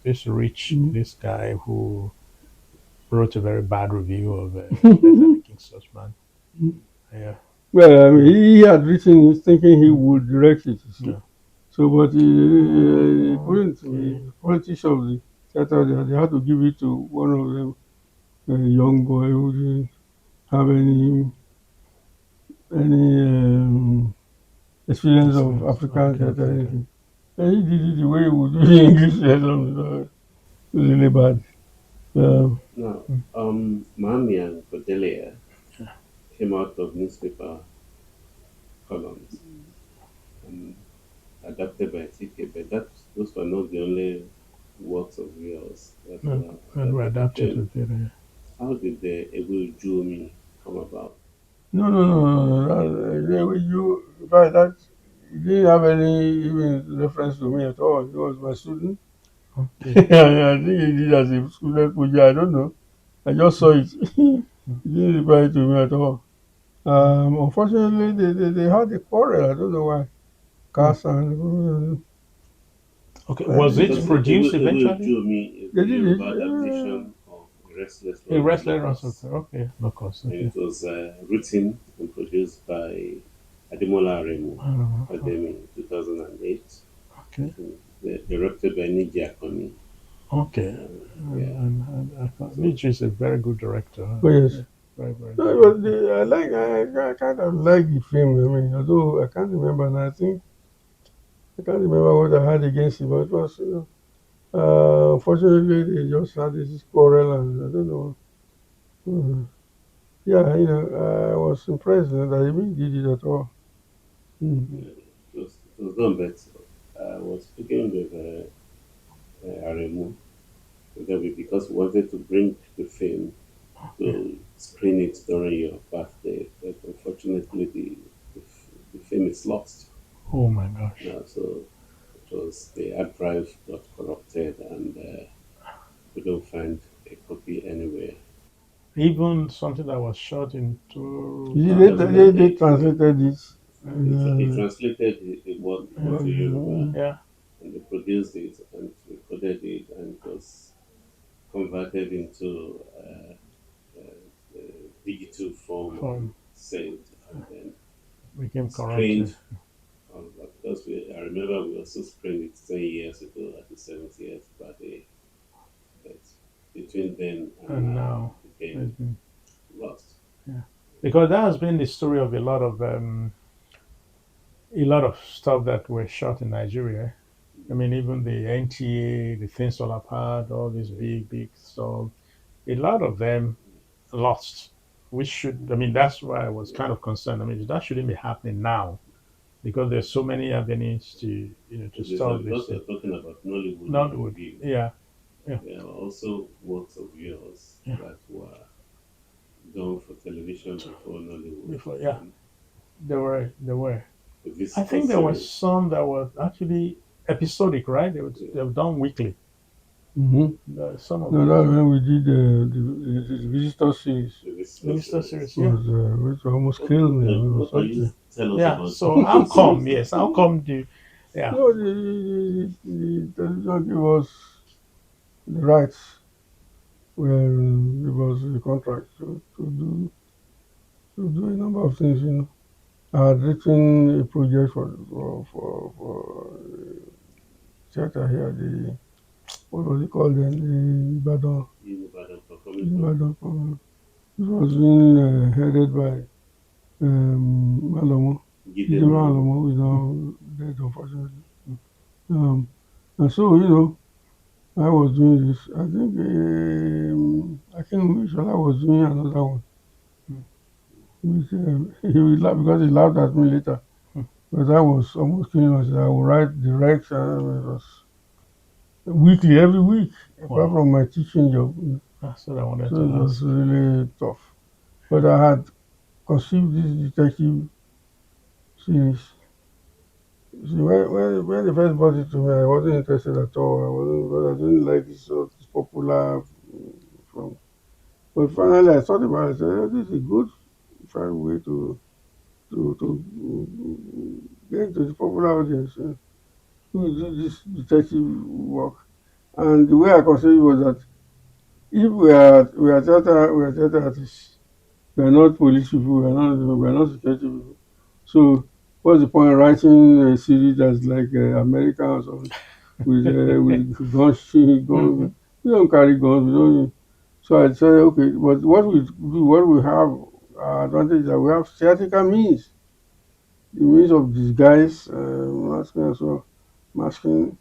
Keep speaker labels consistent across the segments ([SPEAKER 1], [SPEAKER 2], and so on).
[SPEAKER 1] used to reach
[SPEAKER 2] Mm.
[SPEAKER 1] this guy who wrote a very bad review of Better the King's Husband. Yeah,
[SPEAKER 2] Well, I mean,
[SPEAKER 1] yeah,
[SPEAKER 2] he had written it thinking he would direct it, you see.
[SPEAKER 1] yeah.
[SPEAKER 2] So, but according to
[SPEAKER 1] Okay.
[SPEAKER 2] the politics of the theater, they had to give it to one of them, a young boy who didn't have any experience of
[SPEAKER 1] Excellent.
[SPEAKER 2] African
[SPEAKER 1] Okay,
[SPEAKER 2] theater or
[SPEAKER 1] okay.
[SPEAKER 2] anything. And he did it the way he would do the English version. It was really bad. Um,
[SPEAKER 3] Now, Mami and Cordelia came out of newspaper columns and adapted by TK, but those were not the only works of yours that
[SPEAKER 1] No,
[SPEAKER 3] were
[SPEAKER 1] and we
[SPEAKER 3] adapted to
[SPEAKER 1] adapted to
[SPEAKER 3] film.
[SPEAKER 1] theater.
[SPEAKER 3] How did the Ebu Jumi come about?
[SPEAKER 2] no, no, no, no, no. In fact, he didn't have any even reference to me at all. He was my student.
[SPEAKER 1] Okay.
[SPEAKER 2] I think he did as a student project. I don't know. I just saw it. He didn't reply to me at all. Unfortunately, they had a quarrel. I don't know why.
[SPEAKER 1] Hmm.
[SPEAKER 2] Cass and
[SPEAKER 1] Okay. Was it
[SPEAKER 3] Because
[SPEAKER 2] uh,
[SPEAKER 1] produced
[SPEAKER 3] Ebu
[SPEAKER 1] eventually?
[SPEAKER 3] Jumi is
[SPEAKER 2] they
[SPEAKER 3] the
[SPEAKER 2] did it.
[SPEAKER 3] Yoruba adaptation of Restless
[SPEAKER 1] A
[SPEAKER 3] Lord of
[SPEAKER 1] wrestler or
[SPEAKER 3] Lagos.
[SPEAKER 1] something. Okay. Of course.
[SPEAKER 3] And
[SPEAKER 1] Okay.
[SPEAKER 3] it was written and produced by Ademola Aremu
[SPEAKER 1] Uh,
[SPEAKER 3] Academy in 2008.
[SPEAKER 1] okay.
[SPEAKER 3] And directed by Niji Akoni.
[SPEAKER 1] Okay.
[SPEAKER 3] Yeah. So
[SPEAKER 1] Nietzsche is a very good director.
[SPEAKER 2] Oh yes.
[SPEAKER 1] Yeah, very, very
[SPEAKER 2] No,
[SPEAKER 1] good
[SPEAKER 2] it was
[SPEAKER 1] director.
[SPEAKER 2] I kind of like the film. I mean, although I can't remember, and I can't remember what I had against it, but it was, unfortunately, they just had this quarrel, and I don't know. Uh, yeah, I was impressed that he really did it at all. Mm.
[SPEAKER 3] it was done, but I was speaking with Aremu because we wanted to bring the film
[SPEAKER 1] Yeah.
[SPEAKER 3] to screen it during your birthday, but unfortunately the film is lost
[SPEAKER 1] Oh my gosh.
[SPEAKER 3] now. So it was the hard drive got corrupted, and we don't find a copy anywhere.
[SPEAKER 1] Even something that was shot in
[SPEAKER 2] You see, they
[SPEAKER 3] 2008,
[SPEAKER 2] translated it.
[SPEAKER 3] he
[SPEAKER 2] Uh,
[SPEAKER 3] translated the work into Yoruba,
[SPEAKER 2] uh,
[SPEAKER 1] yeah,
[SPEAKER 3] and they produced it and recorded it, and it was converted into digital form and
[SPEAKER 1] from
[SPEAKER 3] saved, and then
[SPEAKER 1] became corrupted.
[SPEAKER 3] screened. Because I remember we also screened it 10 years ago at the 70th birthday, but between then and
[SPEAKER 1] And
[SPEAKER 3] now
[SPEAKER 1] now
[SPEAKER 3] it
[SPEAKER 1] it's
[SPEAKER 3] became
[SPEAKER 1] been,
[SPEAKER 3] lost.
[SPEAKER 1] yeah. Because that has been the story of a lot of stuff that were shot in Nigeria. I mean, even the NTA, the Things Fall Apart, all these
[SPEAKER 3] Yeah.
[SPEAKER 1] big, big stuff, a lot of them lost. We should, I mean, that's why I was kind of concerned. I mean, that shouldn't be happening now because there's so many avenues to stop this
[SPEAKER 3] Because
[SPEAKER 1] thing.
[SPEAKER 3] we're talking about Nollywood in
[SPEAKER 1] Nollywood,
[SPEAKER 3] review,
[SPEAKER 1] yeah, yeah,
[SPEAKER 3] there are also works of yours
[SPEAKER 1] yeah.
[SPEAKER 3] that were done for television
[SPEAKER 1] So
[SPEAKER 3] before Nollywood,
[SPEAKER 1] before, yeah,
[SPEAKER 3] and
[SPEAKER 1] there were.
[SPEAKER 3] the
[SPEAKER 1] I
[SPEAKER 3] Visitor
[SPEAKER 1] think there were
[SPEAKER 3] series.
[SPEAKER 1] some that were actually episodic, right? They were done weekly.
[SPEAKER 2] mhm.
[SPEAKER 1] Some of
[SPEAKER 2] No,
[SPEAKER 1] those,
[SPEAKER 2] that's when we did the visitor series.
[SPEAKER 3] The
[SPEAKER 1] the
[SPEAKER 3] Visitor
[SPEAKER 1] Mr.
[SPEAKER 3] series.
[SPEAKER 1] Series, yeah,
[SPEAKER 2] Was which almost killed me. It was
[SPEAKER 3] What can you
[SPEAKER 1] yeah,
[SPEAKER 2] something.
[SPEAKER 3] tell us
[SPEAKER 1] yeah.
[SPEAKER 3] about
[SPEAKER 1] So how
[SPEAKER 3] the
[SPEAKER 1] come?
[SPEAKER 3] series?
[SPEAKER 1] Yes, how come do? Yeah,
[SPEAKER 2] No, the television gave us the rights when it was a contract to do a number of things. I had written a project for theater here. The what was it called then? The
[SPEAKER 3] Ibadan Performing
[SPEAKER 2] Ibadan.
[SPEAKER 3] Company.
[SPEAKER 2] It was being headed by Malomo.
[SPEAKER 3] Gide
[SPEAKER 2] Ijema
[SPEAKER 3] Malomo.
[SPEAKER 2] Malomo is
[SPEAKER 1] mm,
[SPEAKER 2] now dead, unfortunately. And so, I was doing this. I think I think Mishola was doing another one,
[SPEAKER 1] mm,
[SPEAKER 2] which he will laugh because he laughed at me later.
[SPEAKER 1] mm.
[SPEAKER 2] But I was almost killing myself. I would write direct, it was weekly, every week, apart
[SPEAKER 1] Wow,
[SPEAKER 2] from my teaching job.
[SPEAKER 1] that's what I wanted
[SPEAKER 2] So
[SPEAKER 1] to
[SPEAKER 2] it was
[SPEAKER 1] ask.
[SPEAKER 2] really tough. But I had conceived this detective series. See, when they first brought it to me, I wasn't interested at all. I wasn't because I didn't like this sort of popular from. But finally, I thought about it. I said, "Oh, this is a good fine way to get into the popular audience. Do this detective work." And the way I considered it was that if we are theater artists, we are not police people, we are not security people. So what's the point of writing a series that's like American or something with guns, guns?
[SPEAKER 1] Mhm.
[SPEAKER 2] We don't carry guns. We don't. So I said, okay, but what we have advantage is that we have theatrical means, the means of disguise, masking and so masking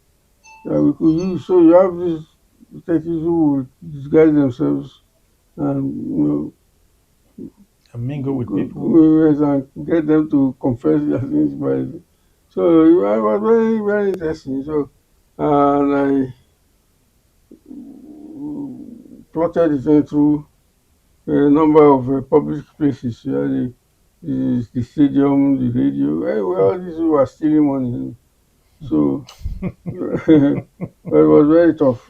[SPEAKER 2] that we could use. So you have these detectives who will disguise themselves and
[SPEAKER 1] And mingle with people.
[SPEAKER 2] and get them to confess their sins by. So it was very very interesting. So and I plotted the thing through a number of public places. Yeah, the stadium, the radio. Well, these were stealing money. So but it was very tough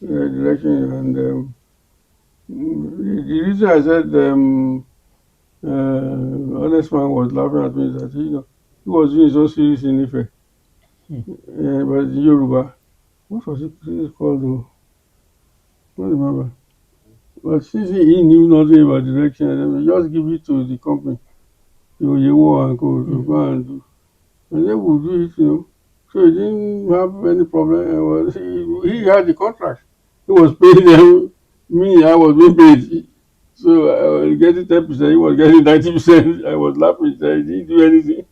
[SPEAKER 2] direction. And the reason I said honest man was laughing at me is that he was doing his own series in Ife,
[SPEAKER 1] Hmm.
[SPEAKER 2] but the Yoruba. What was it called though? I don't remember. But since he knew nothing about direction, then we just give it to the company, to Yewo and Co. to
[SPEAKER 1] Mhm.
[SPEAKER 2] go and do. And they would do it. So he didn't have any problem. He had the contract. He was paying them. Me, I was being paid. So I was getting 10%. He was getting 90%. I was laughing. He didn't do anything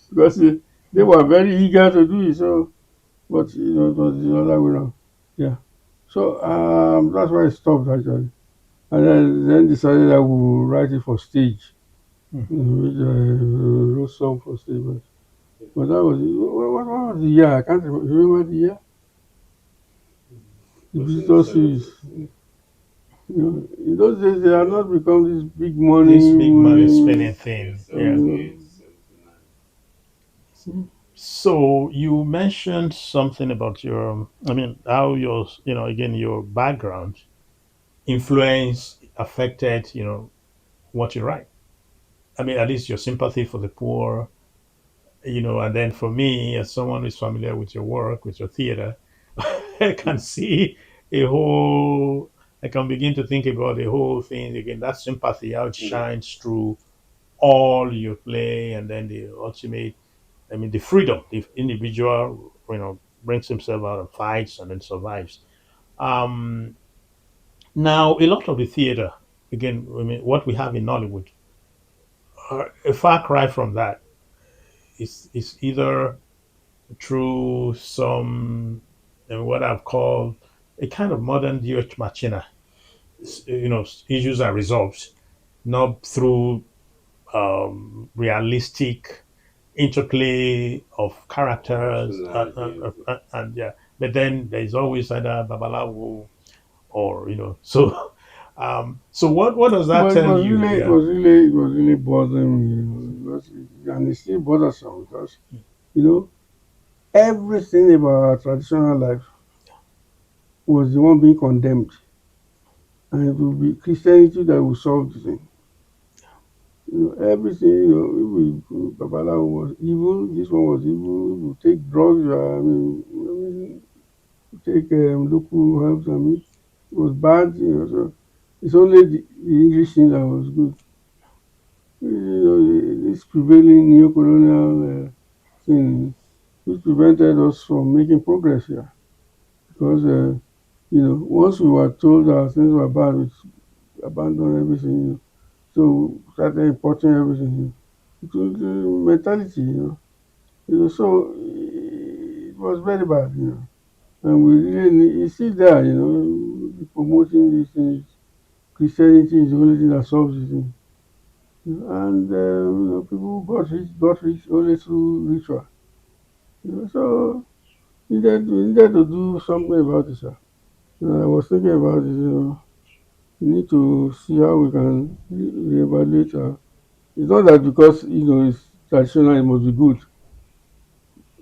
[SPEAKER 2] because they were very eager to do it. So, but it was the other way around. Yeah. So that's why I stopped actually, and then decided I would write it for stage,
[SPEAKER 1] Hmm.
[SPEAKER 2] which I wrote some for stage. But that was what was the year? I can't remember the year. The
[SPEAKER 3] Was in the
[SPEAKER 2] visitor series.
[SPEAKER 3] 70s.
[SPEAKER 2] In those days, they had not become this big
[SPEAKER 1] This
[SPEAKER 2] money,
[SPEAKER 1] big money spending
[SPEAKER 2] money.
[SPEAKER 3] Yeah,
[SPEAKER 1] thing. Yeah.
[SPEAKER 2] Uh,
[SPEAKER 3] 78, 79.
[SPEAKER 1] So you mentioned something about your, I mean, how your, again, your background influence affected, what you write. I mean, at least your sympathy for the poor, and then for me, as someone who's familiar with your work, with your theater, I can see a whole, I can begin to think about the whole thing again. That sympathy, how it
[SPEAKER 3] Yeah.
[SPEAKER 1] shines through all your play, and then the ultimate, I mean, the freedom, the individual, brings himself out and fights and then survives. Um, Now, a lot of the theater, again, I mean, what we have in Nollywood, a far cry from that is either through some, what I've called a kind of modern Dios Machina, issues are resolved, not through realistic interplay of characters,
[SPEAKER 3] Personalities.
[SPEAKER 1] and yeah, but then there's always either babalawo or so. So what does that
[SPEAKER 2] but
[SPEAKER 1] tell you? Yeah.
[SPEAKER 2] it was really bothering me, and it's still bothersome because you know everything about our traditional life was the one being condemned, and it will be Christianity that will solve the thing. Everything, if Babalawo was evil, this one was evil. If you take drugs, take local herbs, it was bad. So it's only the English thing that was good. This prevailing neo-colonial thing, which prevented us from making progress here. Because, once we were told that things were bad, we abandoned everything. So started importing everything. It was the mentality. So it was very bad. And we really it's still there. Promoting these things. Christianity is the only thing that solves the thing. And people got rich only through ritual. So we needed to do something about it, sir. I was thinking about it. We need to see how we can reevaluate. It's not that because it's traditional, it must be good.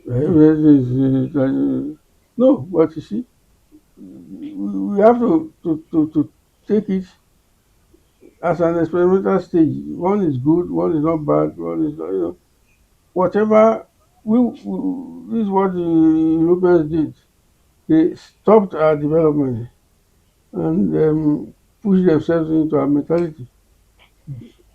[SPEAKER 1] Hmm.
[SPEAKER 2] Everything is no, but you see, we have to take it as an experimental stage. One is good, one is not bad, one is not, whatever. This is what the Europeans did. they stopped our development and pushed themselves into our mentality.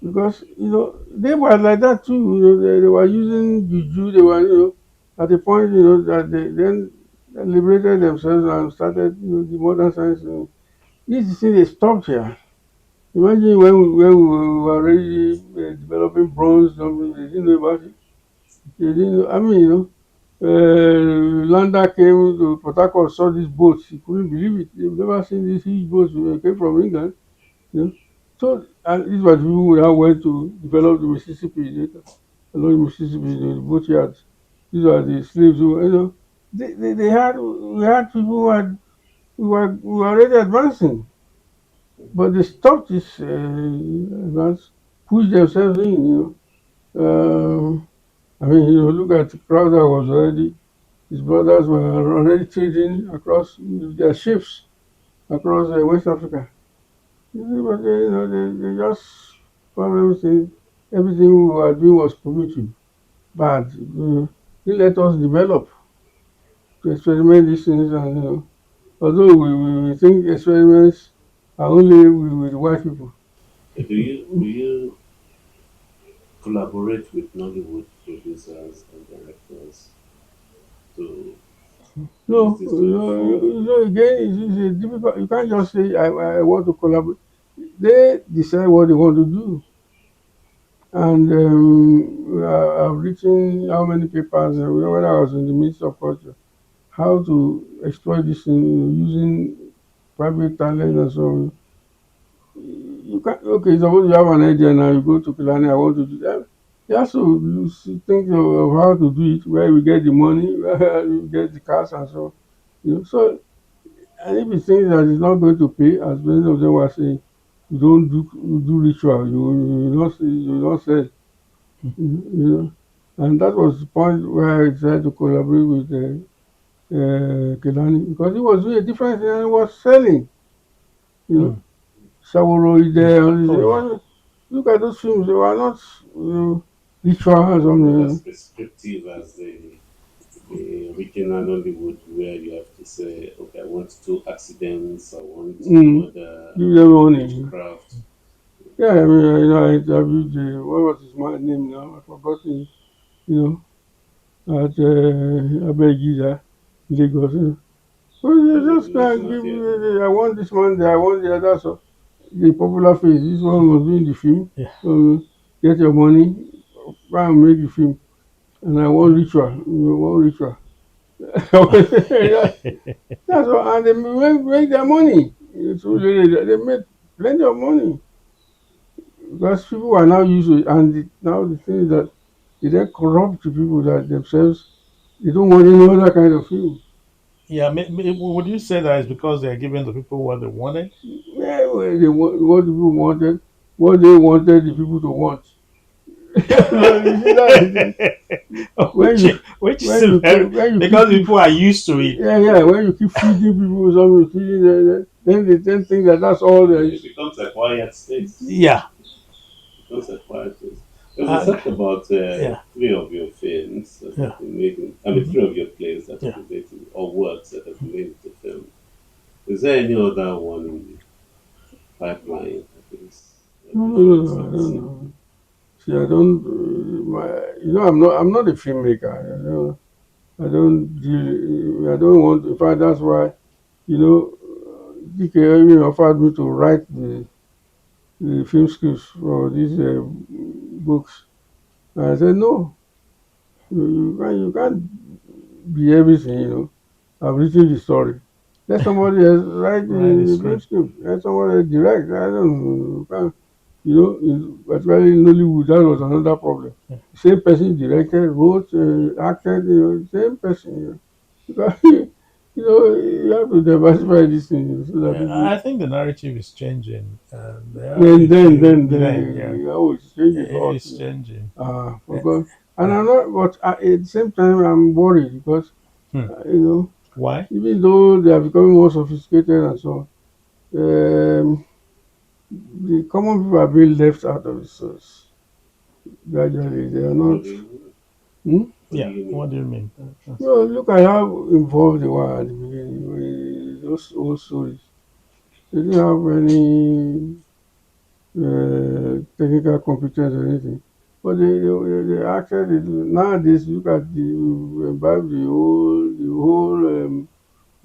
[SPEAKER 2] Because they were like that too. They were using juju. They were at the point that they then liberated themselves and started the modern science. This thing they stopped here. Imagine when we were already developing bronze, something they didn't know about it. They didn't know. I mean, Landa came to Port Harcourt, saw these boats. He couldn't believe it. They've never seen these huge boats. They came from England. You know. So, and these were the people who now went to develop the Mississippi later. Along the Mississippi, the boat yards. These are the slaves who, they had, we had people who were already advancing, but they stopped this advance, pushed themselves in. I mean, look at Crowther was already, his brothers were already trading across their ships across West Africa. But they just found everything we were doing was primitive, bad. They let us develop to experiment these things, and although we think experiments are only with white people.
[SPEAKER 3] Do you collaborate with Nollywood producers and directors to use
[SPEAKER 2] No,
[SPEAKER 3] this to inform?
[SPEAKER 2] again, it's a difficult. You can't just say I want to collaborate. They decide what they want to do, and I've written how many papers when I was in the Ministry of Culture, how to exploit this thing using private talent and so on. You can't. Okay, suppose you have an idea now, you go to Kilani, I want to do that. You have to think of how to do it, where we get the money, where we get the cash, and so. So and if you think that it's not going to pay, as many of them were saying, you don't do ritual, you will not sell, And that was the point where I decided to collaborate with Kelani because he was doing a different thing and he was selling. You know,
[SPEAKER 1] Hmm.
[SPEAKER 2] Saworo is
[SPEAKER 1] Yeah.
[SPEAKER 2] there. All this.
[SPEAKER 1] Oh, yeah.
[SPEAKER 2] Look at those films; they were not ritual or
[SPEAKER 3] Not as
[SPEAKER 2] something.
[SPEAKER 3] prescriptive as the original Nollywood, where you have to say, okay, I want two accidents, I want
[SPEAKER 2] Mm.
[SPEAKER 3] murder,
[SPEAKER 2] Give them money.
[SPEAKER 3] witchcraft.
[SPEAKER 2] Yeah, I mean, I interviewed what was his name now? I forgot him. You at Abegiza, Lagos. So they
[SPEAKER 3] Because of
[SPEAKER 2] just
[SPEAKER 3] the
[SPEAKER 2] can't
[SPEAKER 3] National
[SPEAKER 2] give
[SPEAKER 3] Theatre.
[SPEAKER 2] you, I want this man there, I want the other. So the popular face, this one must be in the film.
[SPEAKER 1] Yeah.
[SPEAKER 2] Get your money, try and make the film. And I want ritual, want ritual. That's all, and they make their money. They made plenty of money because people are now used to it. And now the thing is that they then corrupt the people that themselves, they don't want any other kind of film.
[SPEAKER 1] Yeah. Would you say that it's because they're giving the people what they wanted?
[SPEAKER 2] Yeah, well, what people wanted, what they wanted the people to want. So you see that is when
[SPEAKER 1] which
[SPEAKER 2] you
[SPEAKER 1] which is a very because
[SPEAKER 2] keep
[SPEAKER 1] people are used to it.
[SPEAKER 2] when you keep feeding people something, feeding then they then think that that's all there
[SPEAKER 3] It
[SPEAKER 2] is.
[SPEAKER 3] becomes a quiet space.
[SPEAKER 1] Yeah.
[SPEAKER 3] Becomes a quiet space. So we
[SPEAKER 1] And
[SPEAKER 3] talked about
[SPEAKER 1] yeah.
[SPEAKER 3] three of your films that
[SPEAKER 1] Yeah.
[SPEAKER 3] have been made. I mean,
[SPEAKER 1] Hmm.
[SPEAKER 3] three of your plays that have
[SPEAKER 1] Yeah.
[SPEAKER 3] been made or works that have been made into film. Is there any other one in the pipeline that is that
[SPEAKER 2] No,
[SPEAKER 3] we
[SPEAKER 2] no, no,
[SPEAKER 3] should
[SPEAKER 2] no, I
[SPEAKER 3] start
[SPEAKER 2] don't
[SPEAKER 3] seeing?
[SPEAKER 2] know. See, I don't. I'm not a filmmaker. I don't deal. I don't want. In fact, that's why you know, DK even offered me to write the film scripts for these books. And I said, no, you can't be everything, I've written the story. Let somebody else write
[SPEAKER 1] Right. The
[SPEAKER 2] the film
[SPEAKER 1] script.
[SPEAKER 2] script. Let somebody else direct. I don't know. You can't, particularly in Nollywood, that was another problem.
[SPEAKER 1] Yeah.
[SPEAKER 2] The same person directed, wrote, acted, same person, Because, you have to diversify this thing so that
[SPEAKER 1] Yeah,
[SPEAKER 2] people.
[SPEAKER 1] I think the narrative is changing. There are
[SPEAKER 2] And
[SPEAKER 1] a
[SPEAKER 2] then,
[SPEAKER 1] few.
[SPEAKER 2] then,
[SPEAKER 1] Then, yeah,
[SPEAKER 2] then, it's changing a lot.
[SPEAKER 1] it's changing.
[SPEAKER 2] For
[SPEAKER 1] Yeah,
[SPEAKER 2] God. And
[SPEAKER 1] yeah.
[SPEAKER 2] I'm not, but at the same time, I'm worried because,
[SPEAKER 1] Hmm.
[SPEAKER 2] uh,
[SPEAKER 1] Why?
[SPEAKER 2] even though they are becoming more sophisticated and so on, the common people are being left out of the source gradually. They are not.
[SPEAKER 3] Nollywood.
[SPEAKER 2] Hmm?
[SPEAKER 3] What do
[SPEAKER 1] Yeah.
[SPEAKER 3] you mean?
[SPEAKER 1] What do you mean?
[SPEAKER 2] Well, look at how involved they were at the beginning. Those old stories. They didn't have any technical competence or anything. But they acted it. Nowadays, look at the imbibe the whole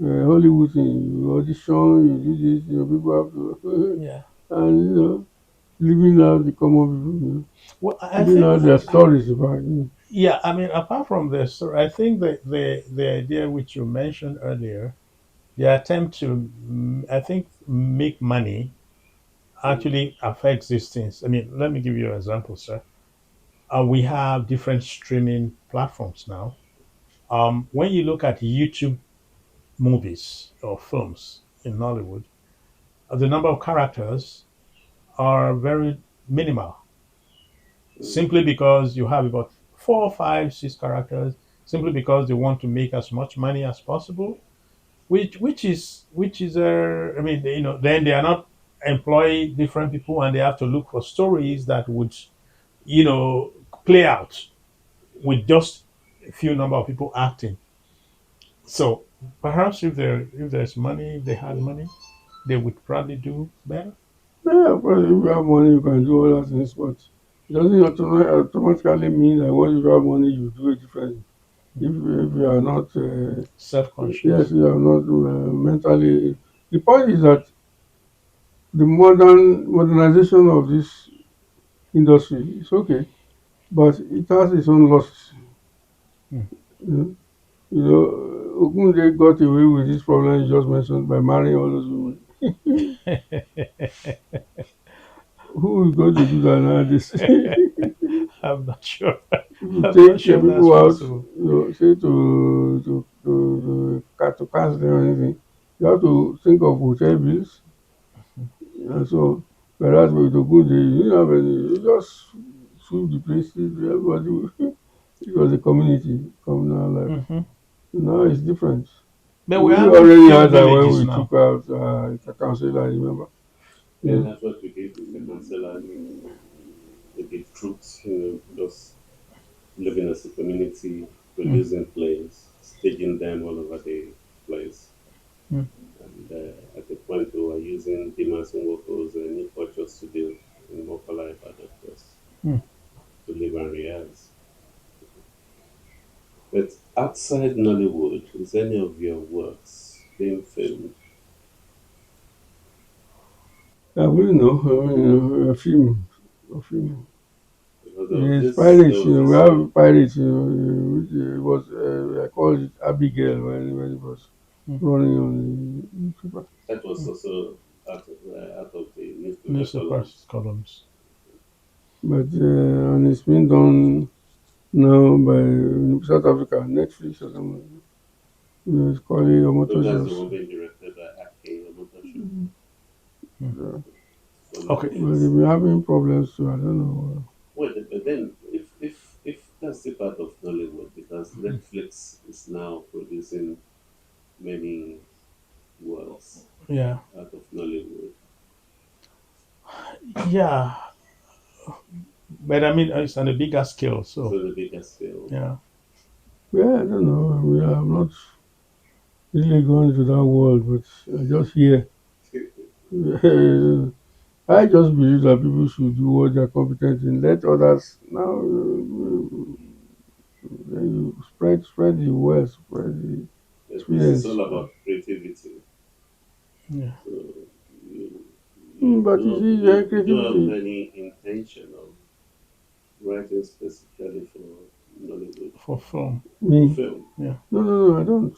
[SPEAKER 2] Hollywood thing. You audition, you do this, people have to,
[SPEAKER 1] Yeah.
[SPEAKER 2] and living out the common people,
[SPEAKER 1] Well, I
[SPEAKER 2] living
[SPEAKER 1] think
[SPEAKER 2] out their stories about.
[SPEAKER 1] yeah. I mean, apart from this, so I think that the idea which you mentioned earlier, the attempt to, I think, make money
[SPEAKER 3] Mm,
[SPEAKER 1] actually affects these things. I mean, let me give you an example, sir. We have different streaming platforms now. When you look at YouTube movies or films in Nollywood, the number of characters are very minimal,
[SPEAKER 3] mm.
[SPEAKER 1] simply because you have about four, five, six characters, simply because they want to make as much money as possible. Which is I mean, then they are not employ different people, and they have to look for stories that would you know play out with just a few number of people acting. So perhaps if there's money, if they had money, they would probably do better.
[SPEAKER 2] Yeah, of course, if you have money, you can do all that things, but it doesn't automatically mean that once you have money, you do it differently. If you are not, yes,
[SPEAKER 1] Self-conscious.
[SPEAKER 2] you are not mentally. The point is that the modernization of this industry is okay, but it has its own losses.
[SPEAKER 1] Hmm.
[SPEAKER 2] You know, Ogunde got away with this problem you just mentioned by marrying all those women. Who is going to do that nowadays?
[SPEAKER 1] I'm not sure.
[SPEAKER 2] People
[SPEAKER 1] I'm not
[SPEAKER 2] take
[SPEAKER 1] sure that's
[SPEAKER 2] people out,
[SPEAKER 1] possible.
[SPEAKER 2] say to catch them or anything. You have to think of hotel bills, and so whereas with Ogunde, you didn't have any. You just sweep the places. Everybody, it was a communal life.
[SPEAKER 1] Hmm.
[SPEAKER 2] Now it's different.
[SPEAKER 1] But we're
[SPEAKER 2] We
[SPEAKER 1] having
[SPEAKER 2] already
[SPEAKER 1] film
[SPEAKER 2] had that when
[SPEAKER 1] villages
[SPEAKER 2] we
[SPEAKER 1] now.
[SPEAKER 2] took out Council, I remember. You
[SPEAKER 3] Yeah,
[SPEAKER 2] know.
[SPEAKER 3] that's what we did with the councillor. We did troops, just living as a community,
[SPEAKER 1] Mm,
[SPEAKER 3] producing plays, staging them all over the place.
[SPEAKER 1] mm,
[SPEAKER 3] And at the point we were using Dimas and Workers and New Culture Studio in Mokala Ibadan just
[SPEAKER 1] mm.
[SPEAKER 3] to live and rehearse. But outside Nollywood, is any of your works being filmed?
[SPEAKER 2] I wouldn't know. I mean, a film.
[SPEAKER 3] Because
[SPEAKER 2] It's
[SPEAKER 3] there
[SPEAKER 2] pirates,
[SPEAKER 3] was
[SPEAKER 2] we
[SPEAKER 3] this
[SPEAKER 2] have pirates, which it was, I called it Abigail when it was
[SPEAKER 1] Mm.
[SPEAKER 2] running on the newspaper.
[SPEAKER 3] that was also out of the newspaper
[SPEAKER 1] Newspapers
[SPEAKER 3] columns.
[SPEAKER 1] columns.
[SPEAKER 2] But, and it's been done now by South Africa, Netflix or something. It's called
[SPEAKER 3] So
[SPEAKER 2] Omoto
[SPEAKER 3] that's the
[SPEAKER 2] Shows.
[SPEAKER 3] one being directed by Ake Omotosho
[SPEAKER 1] Mm.
[SPEAKER 2] Yeah.
[SPEAKER 3] for
[SPEAKER 1] Okay.
[SPEAKER 2] But they've
[SPEAKER 3] Netflix.
[SPEAKER 2] been having problems too, I don't know.
[SPEAKER 3] Well, but then if that's the part of Nollywood, because Netflix is now producing many works
[SPEAKER 1] Yeah.
[SPEAKER 3] out of Nollywood,
[SPEAKER 1] Yeah. But I mean, it's on a bigger scale.
[SPEAKER 3] so
[SPEAKER 1] So,
[SPEAKER 3] the bigger scale.
[SPEAKER 1] yeah.
[SPEAKER 2] Yeah, I don't know. I mean, I'm not really going into that world, but I just hear. I just believe that people should do what they're competent in. Let others now. You spread the wealth, spread the
[SPEAKER 3] This is
[SPEAKER 2] experience.
[SPEAKER 3] all about creativity.
[SPEAKER 1] Yeah.
[SPEAKER 3] So you
[SPEAKER 2] But you see,
[SPEAKER 3] you don't have
[SPEAKER 2] creativity.
[SPEAKER 3] any intention of writing specifically for Nollywood
[SPEAKER 1] For film.
[SPEAKER 3] for
[SPEAKER 2] Me,
[SPEAKER 3] film.
[SPEAKER 1] Yeah.
[SPEAKER 2] no, I don't.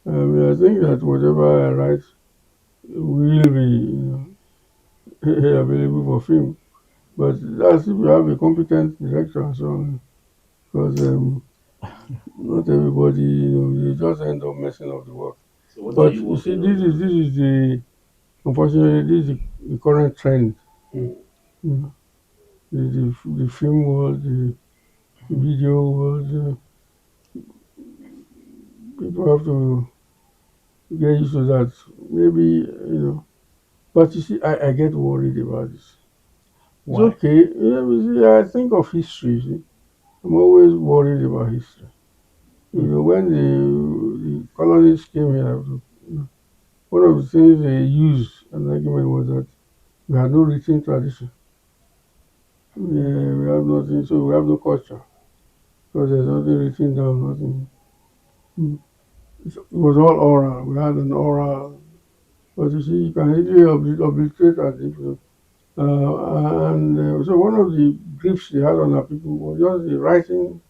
[SPEAKER 2] I mean, I think that whatever I write will be, available for film. But that's if you have a competent director and so on. Because not everybody, you just end up messing up the work.
[SPEAKER 3] So what are
[SPEAKER 2] But
[SPEAKER 3] you
[SPEAKER 2] you see,
[SPEAKER 3] working on now?
[SPEAKER 2] this is the unfortunately this is the current trend.
[SPEAKER 1] Mm.
[SPEAKER 3] Hmm.
[SPEAKER 2] You know, the film world, the video world. People have to get used to that. Maybe but you see, I get worried about this. It's
[SPEAKER 1] Why?
[SPEAKER 2] okay. Yeah, you see, I think of history. You see. I'm always worried about history.
[SPEAKER 1] mm,
[SPEAKER 2] When the colonists came here, one of the things they used as an argument was that we had no written tradition.
[SPEAKER 1] mm,
[SPEAKER 2] We have nothing, so we have no culture because there's nothing written down, nothing. Mm. It was all oral. We had an oral, but you see, you can easily obliterate that. And so one of the griefs they had on our people was just the writing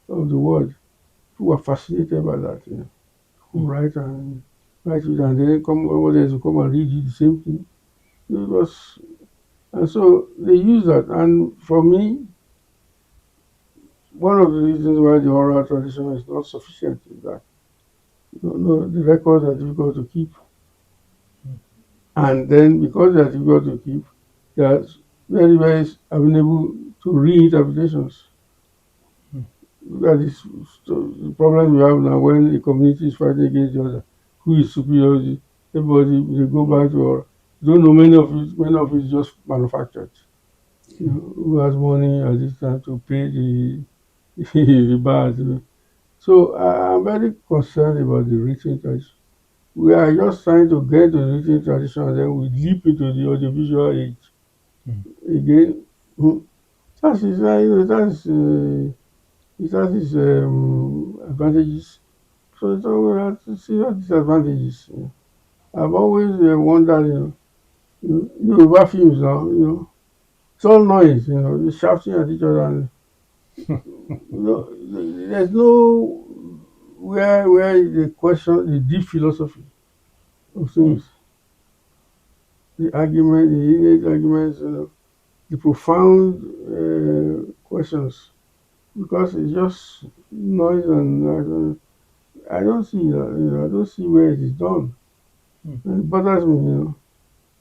[SPEAKER 2] of the word. People were fascinated by that, who
[SPEAKER 1] mm,
[SPEAKER 2] write it, and then come over there to come and read it, the same thing. It was, and so they use that. And for me, one of the reasons why the oral tradition is not sufficient is that no, the records are difficult to keep,
[SPEAKER 1] mm,
[SPEAKER 2] and then because they are difficult to keep, they are very amenable to reinterpretations.
[SPEAKER 1] mm,
[SPEAKER 2] That is the problem we have now when the community is fighting against each other. Who is superior? Everybody they go back to or don't know many of it is just manufactured. Who has money at this time to pay the bars? So I'm very concerned about the written tradition. We are just trying to get to the written tradition and then we leap into the audiovisual age
[SPEAKER 1] mm,
[SPEAKER 2] again. Hmm. That is, it has its advantages. So we have to see the disadvantages. I've always wondered, Yoruba films now, it's all noise, they're shouting at each other. And, there's no where they question the deep philosophy of
[SPEAKER 1] mm,
[SPEAKER 2] things, the argument, the innate arguments, the profound questions, because it's just noise and I don't see that, I don't see where it is done.
[SPEAKER 1] mm,
[SPEAKER 2] And it bothers me,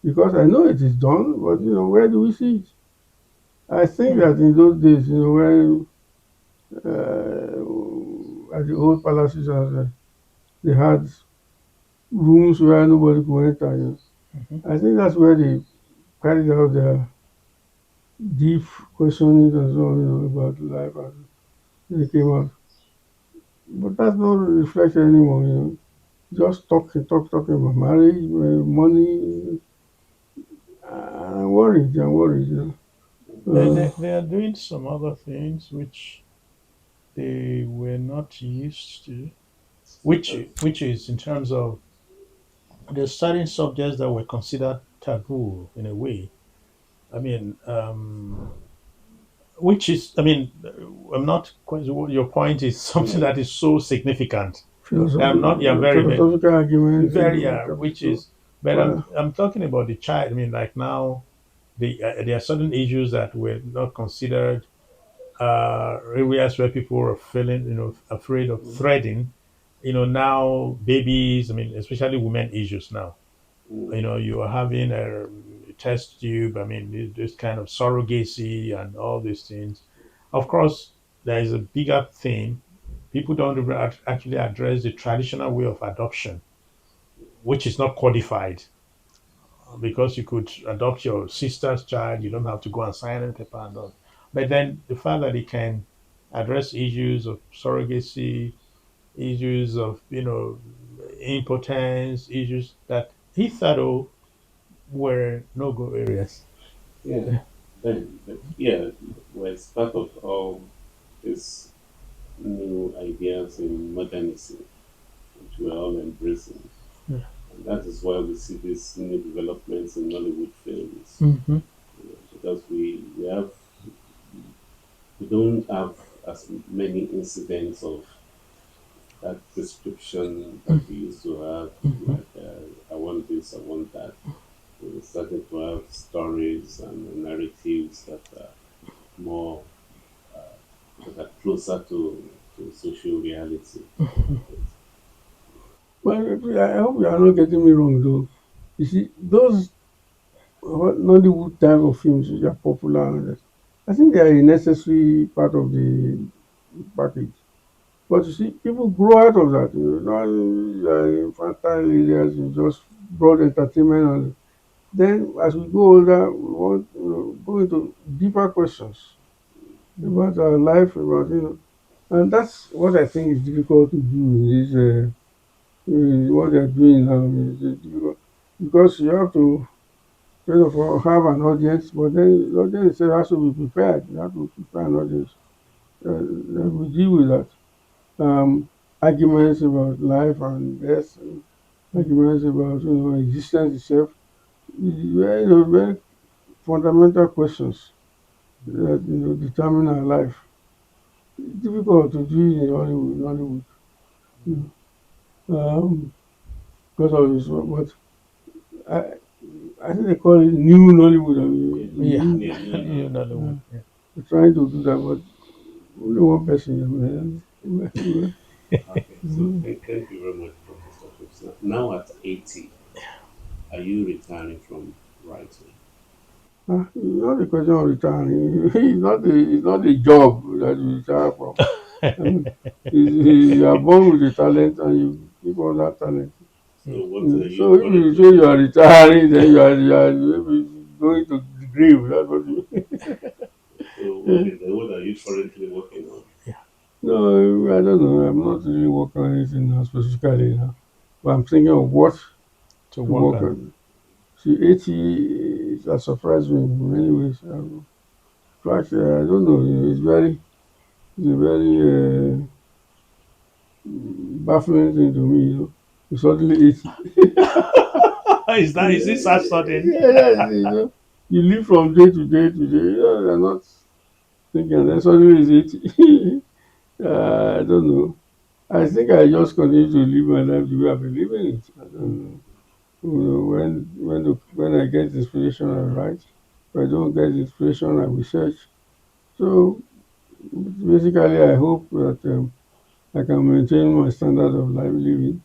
[SPEAKER 2] because I know it is done, but where do we see it? I think
[SPEAKER 1] mm,
[SPEAKER 2] that in those days, when at the old palaces, they had rooms where nobody could enter.
[SPEAKER 1] mhm.
[SPEAKER 2] I think that's where they carried out their deep questioning and so on, about life, and they came out. But that's not reflected anymore. Just talking about marriage, money. I'm worried. I'm worried.
[SPEAKER 1] They are doing some other things which they were not used to, which is in terms of there's certain subjects that were considered taboo in a way. I mean, which is, I mean, I'm not quite. Your point is something that is so significant. I'm not. Yeah,
[SPEAKER 2] Philosophical arguments,
[SPEAKER 1] very, which
[SPEAKER 2] so,
[SPEAKER 1] is. But
[SPEAKER 2] well,
[SPEAKER 1] I'm talking about the child. I mean, like now, there are certain issues that were not considered areas where people are feeling, afraid of threading. Now babies. I mean, especially women issues now. You are having a test tube. I mean, this kind of surrogacy and all these things. Of course, there is a bigger thing. People don't even actually address the traditional way of adoption, which is not codified because you could adopt your sister's child. You don't have to go and sign a paper and all. But then the fact that it can address issues of surrogacy, issues of impotence, issues that he thought were no go areas.
[SPEAKER 3] Yeah, but yeah, well, it's part of all these new ideas in modernism, which we're all embracing.
[SPEAKER 1] Yeah.
[SPEAKER 3] And that is why we see these new developments in Nollywood films.
[SPEAKER 1] Mm-hmm.
[SPEAKER 3] Because we don't have as many incidents of that prescription that we used to have,
[SPEAKER 1] Mm-hmm.
[SPEAKER 3] like I want this, I want that. We're starting to have stories and narratives that are more that are closer to social reality.
[SPEAKER 2] well, I hope you are not getting me wrong, though. You see, those Nollywood type of films which are popular, I think they are a necessary part of the package. But you see, people grow out of that. Now infantile areas, just broad entertainment, and then as we go older, we want go into deeper questions. about our life, about and that's what I think is difficult to do in this. What they're doing now is difficult because you have to first of all have an audience, but then the audience itself has to be prepared. You have to prepare an audience. Then we deal with that. Arguments about life and death, and arguments about existence itself. Very, very fundamental questions that determine our life. It's difficult to do in Hollywood, you because of this. But I think they call it new Nollywood. I
[SPEAKER 3] Yeah,
[SPEAKER 1] Yeah,
[SPEAKER 2] mean,
[SPEAKER 3] yeah, new
[SPEAKER 1] you know the
[SPEAKER 3] Nollywood.
[SPEAKER 1] one. Yeah.
[SPEAKER 2] we're trying to do that, but only one person.
[SPEAKER 3] Okay, so thank you very much, Professor Phipps. Now at 80, are you retiring from writing?
[SPEAKER 2] It's not a question of retiring. It's not a job that you retire from. I mean, you are born with a talent and you keep on that talent.
[SPEAKER 3] So what are you
[SPEAKER 2] So if you
[SPEAKER 3] currently
[SPEAKER 2] say you are
[SPEAKER 3] doing?
[SPEAKER 2] retiring, then you are maybe going to the grave. That's what you.
[SPEAKER 3] So what are you currently working on?
[SPEAKER 2] No, I don't know. I'm not really working on anything now specifically now. But I'm thinking of what
[SPEAKER 1] To
[SPEAKER 2] to
[SPEAKER 1] work
[SPEAKER 2] work
[SPEAKER 1] on.
[SPEAKER 2] on. See, 80 has surprised me in many ways. In fact, I don't know. It's a very baffling thing to me. You suddenly 80.
[SPEAKER 1] Is this that sudden?
[SPEAKER 2] Yeah, yes, you live from day to day to day. You're not thinking, and then suddenly it's 80. I don't know. I think I just continue to live my life the way I've been living it. I don't know. When I get inspiration, I write. If I don't get inspiration, I research. So basically, I hope that I can maintain my standard of life living.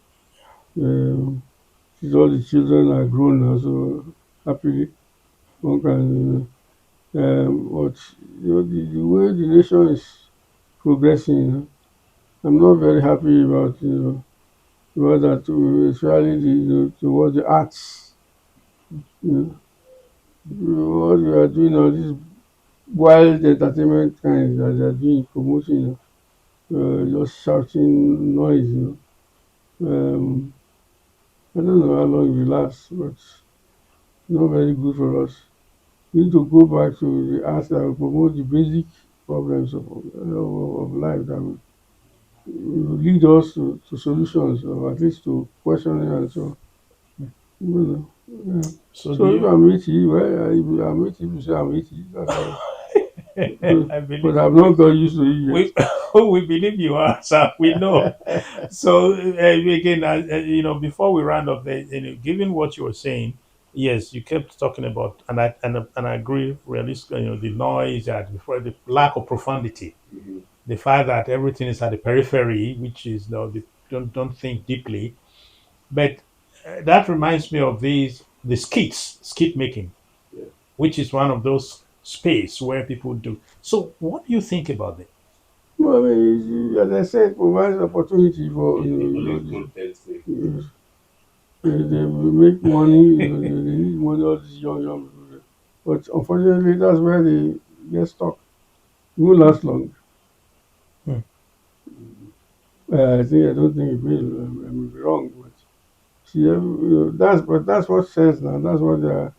[SPEAKER 2] Um, since all the children are grown now, so happily one can. But the way the nation is progressing, I'm not very happy about about that, especially towards the arts. You what we are doing now, this wild entertainment kind that they are doing, promoting, just shouting noise. I don't know how long it will last, but it's not very good for us. We need to go back to the arts that will promote the basic problems of life that will lead us to solutions or at least to questioning and so on. Yeah.
[SPEAKER 1] So do
[SPEAKER 2] So if
[SPEAKER 1] you?
[SPEAKER 2] I'm 80, well, if I'm 80, if you say I'm 80, that's fine.
[SPEAKER 1] I
[SPEAKER 2] But
[SPEAKER 1] believe
[SPEAKER 2] I've not got used to it
[SPEAKER 1] we we believe you are, sir. We know.
[SPEAKER 2] yet.
[SPEAKER 1] So again, before we round up, given what you were saying, yes, you kept talking about, and I agree, realistically, the noise, before the lack of profundity,
[SPEAKER 3] Mhm.
[SPEAKER 1] the fact that everything is at the periphery, which is don't think deeply. But that reminds me of the skit making,
[SPEAKER 3] Yeah.
[SPEAKER 1] which is one of those space where people do. So, what do you think about that?
[SPEAKER 2] Well, I mean, as I said, provides opportunity for
[SPEAKER 3] Even content making.
[SPEAKER 2] the, they will make money. They need money. All these young people, but unfortunately, that's where they get stuck. It won't last long.
[SPEAKER 1] Hmm.
[SPEAKER 2] I don't think it will. I may be wrong, but see, that's what says now. That's what they are.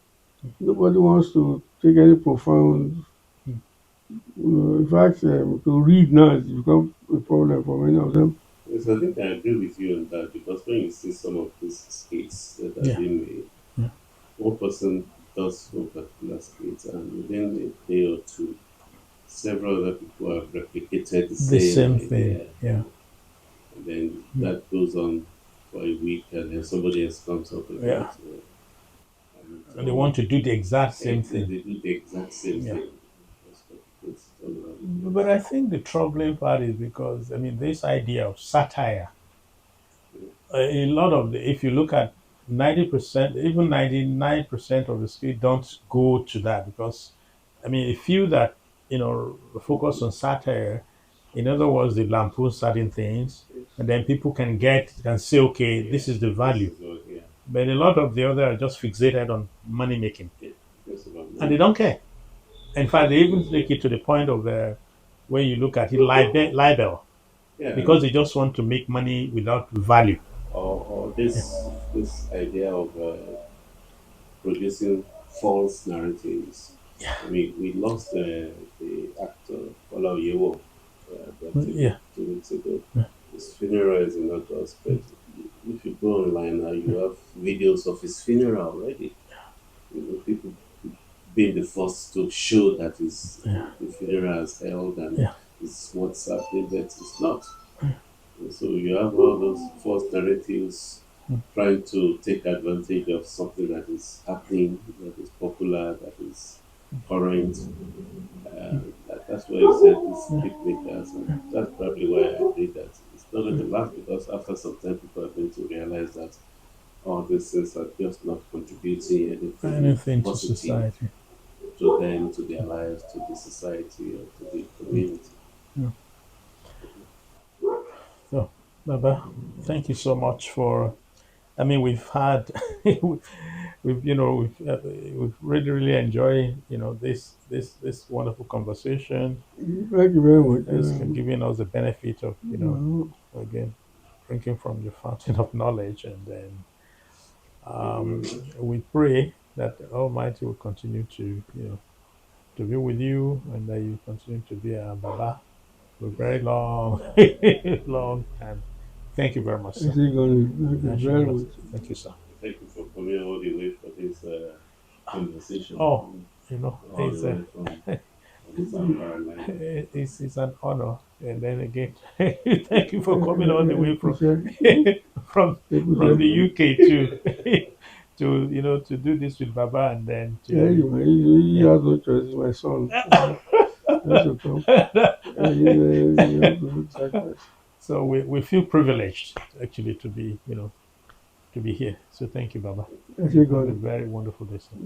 [SPEAKER 2] Nobody wants to take any profound. In fact, to read now has become a problem for many of them.
[SPEAKER 3] Yes, I think I agree with you on that because when you see some of these skits that are
[SPEAKER 1] Yeah.
[SPEAKER 3] being made,
[SPEAKER 1] Yeah.
[SPEAKER 3] one person does one particular skit, and within a day or two, several other people have replicated the
[SPEAKER 1] The
[SPEAKER 3] same
[SPEAKER 1] same thing.
[SPEAKER 3] idea,
[SPEAKER 1] Yeah.
[SPEAKER 3] and then
[SPEAKER 1] Hmm.
[SPEAKER 3] that goes on for a week, and then somebody else comes up again.
[SPEAKER 1] Yeah.
[SPEAKER 3] And it's
[SPEAKER 1] And they want to do the exact same
[SPEAKER 3] they
[SPEAKER 1] thing.
[SPEAKER 3] do the exact same
[SPEAKER 1] Yeah.
[SPEAKER 3] thing. Just replicate it all over the
[SPEAKER 1] But
[SPEAKER 3] place.
[SPEAKER 1] I think the troubling part is because, this idea of satire, a lot of if you look at 90%, even 99% of the skit don't go to that because, a few that, focus on satire, in other words, they lampoon certain things, and then people can say, okay,
[SPEAKER 3] Yeah,
[SPEAKER 1] this is the
[SPEAKER 3] this
[SPEAKER 1] value.
[SPEAKER 3] is what, yeah,
[SPEAKER 1] But a lot of the other are just fixated on money making,
[SPEAKER 3] yeah, just about
[SPEAKER 1] and they
[SPEAKER 3] money.
[SPEAKER 1] don't care. In fact, they even take it to the point of when you look at it, libel,
[SPEAKER 3] Yeah,
[SPEAKER 1] because they just want to make money without value.
[SPEAKER 3] or
[SPEAKER 1] Yeah,
[SPEAKER 3] this idea of producing false narratives. I mean, we lost the actor Ola Yewo about
[SPEAKER 1] yeah,
[SPEAKER 3] 2 weeks ago. His funeral is in August, but if you go online now, you have videos of his funeral already. You know, people being the first to show that
[SPEAKER 1] yeah,
[SPEAKER 3] the funeral is held and
[SPEAKER 1] yeah.
[SPEAKER 3] it's what's happening, but it's not. And so you have all those false narratives trying to take advantage of something that is happening, that is popular, that is current. That's why you said these picnickers, and that's probably why I agree that it's not going to last because after some time people are going to realize that all these things are just not contributing anything
[SPEAKER 1] Anything to
[SPEAKER 3] positive
[SPEAKER 1] society.
[SPEAKER 3] to them, to their lives, to the society, or to the community.
[SPEAKER 1] Yeah. So, Baba, thank you so much for. I mean, we've had, we've really, really enjoyed, this wonderful conversation.
[SPEAKER 2] Thank you very much.
[SPEAKER 1] It's giving us the benefit of, again, drinking from your fountain of knowledge, and then we pray that the Almighty will continue to, to be with you, and that you continue to be a Baba for a very long, long time. Thank you very much,
[SPEAKER 2] I
[SPEAKER 1] sir.
[SPEAKER 2] think on it. Thank you
[SPEAKER 1] Actually,
[SPEAKER 2] very
[SPEAKER 1] bless.
[SPEAKER 2] much.
[SPEAKER 1] Thank you, sir.
[SPEAKER 3] Thank you for coming all the way for this conversation,
[SPEAKER 1] Oh,
[SPEAKER 3] all the way from South Carolina.
[SPEAKER 1] it's an honor. And then again, thank you for coming all the way from
[SPEAKER 2] Appreciate
[SPEAKER 1] from from
[SPEAKER 2] appreciate
[SPEAKER 1] the UK to to do this with Baba, and then
[SPEAKER 2] yeah,
[SPEAKER 1] to
[SPEAKER 2] he
[SPEAKER 1] yeah.
[SPEAKER 2] has no choice. He's my son. He has to come. He has to make sacrifice.
[SPEAKER 1] So we feel privileged actually to be to be here. So thank you, Baba.
[SPEAKER 2] I think
[SPEAKER 1] Have
[SPEAKER 2] on
[SPEAKER 1] a
[SPEAKER 2] it.
[SPEAKER 1] very wonderful day, sir.